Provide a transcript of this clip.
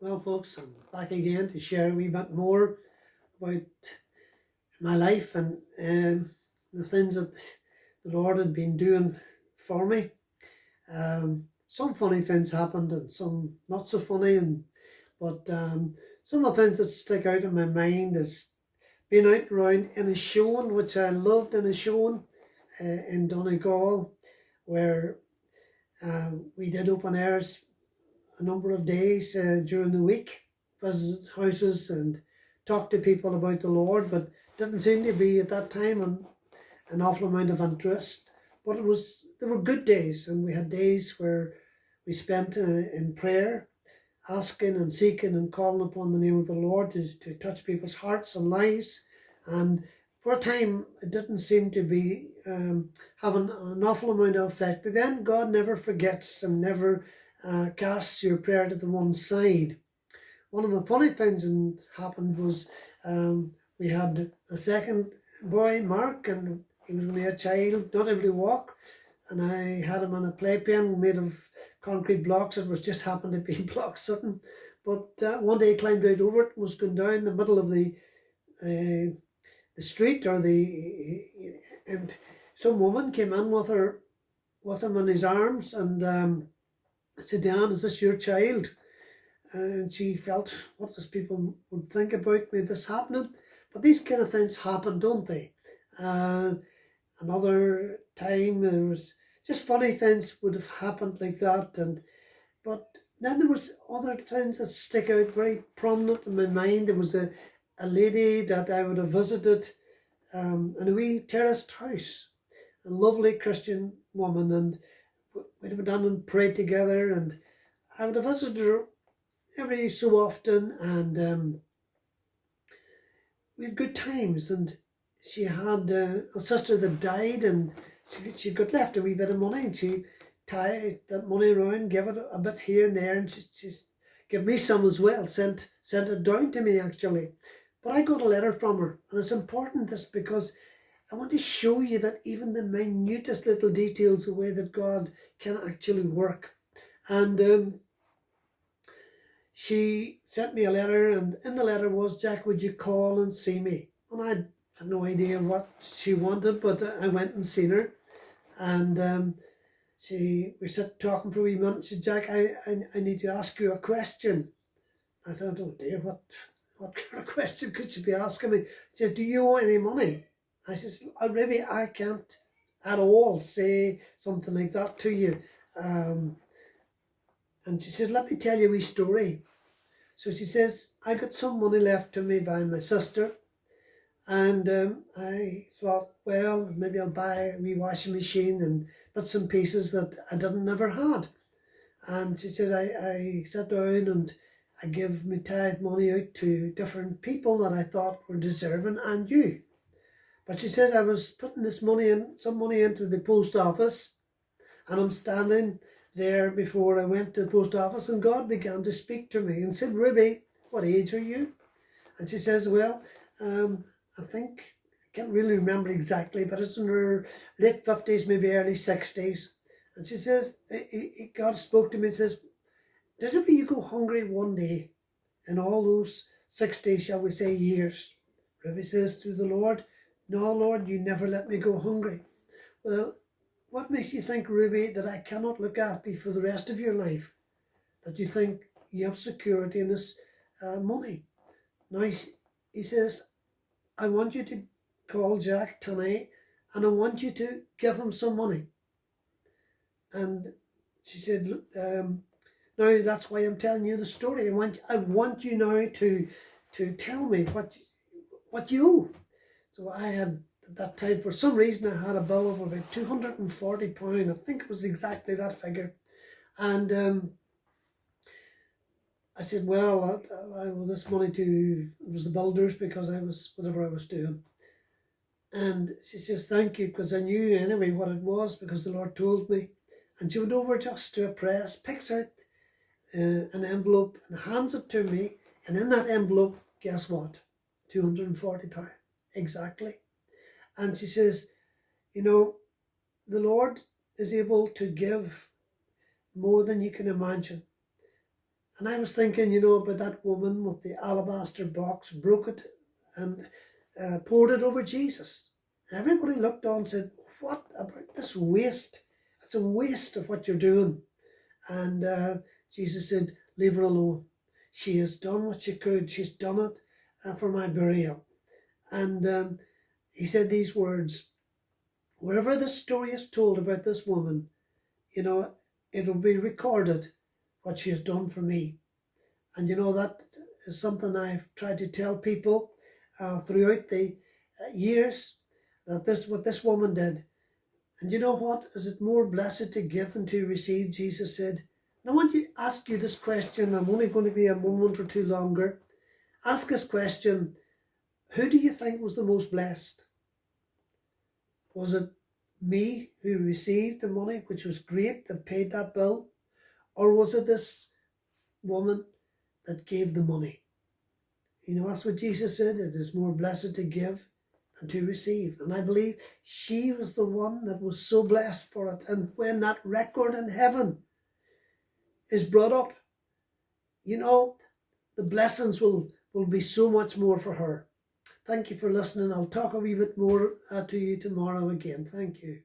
Well, folks, I'm back again to share a wee bit more about my life and the things that the Lord had been doing for me. Some funny things happened and some not so funny, but some of the things that stick out in my mind is being out around in a showing, which I loved in a showing in Donegal, where we did open airs a number of days during the week, visit houses and talk to people about the Lord, but didn't seem to be at that time an awful amount of interest. But there were good days, and we had days where we spent in prayer, asking and seeking and calling upon the name of the Lord to touch people's hearts and lives. And for a time, it didn't seem to be having an awful amount of effect. But then God never forgets and never casts your prayer to the one side. One of the funny things that happened was we had a second boy, Mark, and he was only a child, not able to walk, and I had him on a playpen made of concrete blocks. It was just happened to be block sitting, but one day he climbed out over it and was going down the middle of the street, and some woman came in with him in his arms, and I said, "Dan, is this your child?" And she felt, what does people would think about me this happening? But these kind of things happen, don't they? Another time there was just funny things would have happened like that, but then there was other things that stick out very prominent in my mind. There was a lady that I would have visited in a wee terraced house, a lovely Christian woman, and we'd have done and prayed together, and I would have visited her every so often, and we had good times. And she had a sister that died, and she got left a wee bit of money, and she tied that money around, gave it a bit here and there, and she gave me some as well, sent it down to me actually. But I got a letter from her, and it's important this because I want to show you that even the minutest little details, the way that God can actually work. And she sent me a letter, and in the letter was, "Jack, would you call and see me?" And I had no idea what she wanted, but I went and seen her, and we sat talking for a wee minute. She said, "Jack, I need to ask you a question." I thought, oh dear, what kind of question could she be asking me? She says, "Do you owe any money?" I says, "Maybe I can't at all say something like that to you." And she says, "Let me tell you a wee story." So she says, "I got some money left to me by my sister, and I thought, well, maybe I'll buy a wee washing machine and bits and pieces that I never had." And she says, I sat down and I give my tithe money out to different people that I thought were deserving, and you. But she says, I was putting some money into the post office, and I'm standing there before I went to the post office, and God began to speak to me and said, "Ruby, what age are you?" And she says, "Well, I think, I can't really remember exactly, but it's in her late 50s, maybe early 60s. And she says, God spoke to me and says, "Did ever you go hungry one day in all those 60, shall we say, years?" Ruby says to the Lord, "No, Lord, you never let me go hungry." Well, what makes you think, Ruby, that I cannot look after you for the rest of your life? That you think you have security in this money? Now, he says, "I want you to call Jack tonight, and I want you to give him some money." And she said, "Now that's why I'm telling you the story. I want you now to tell me what you owe." So I had, at that time, for some reason, I had a bill of about £240. I think it was exactly that figure. And I said, well, I owe this money to, it was the builders, because I was, whatever I was doing. And she says, "Thank you," because I knew anyway what it was, because the Lord told me. And she went over just to a press, picks out an envelope and hands it to me. And in that envelope, guess what? £240. Exactly. And she says, "You know, the Lord is able to give more than you can imagine. And I was thinking, about that woman with the alabaster box, broke it and poured it over Jesus. And everybody looked on and said, what about this waste? It's a waste of what you're doing. And Jesus said, leave her alone. She has done what she could. She's done it for my burial. And he said these words, wherever this story is told about this woman, it'll be recorded what she has done for me. And that is something I've tried to tell people throughout the years, that what this woman did. And you know what? Is it more blessed to give than to receive? Jesus said. And I want to ask you this question. I'm only going to be a moment or two longer. Ask this question. Who do you think was the most blessed? Was it me who received the money, which was great, that paid that bill? Or was it this woman that gave the money? That's what Jesus said. It is more blessed to give than to receive. And I believe she was the one that was so blessed for it. And when that record in heaven is brought up, the blessings will be so much more for her. Thank you for listening. I'll talk a wee bit more to you tomorrow again. Thank you.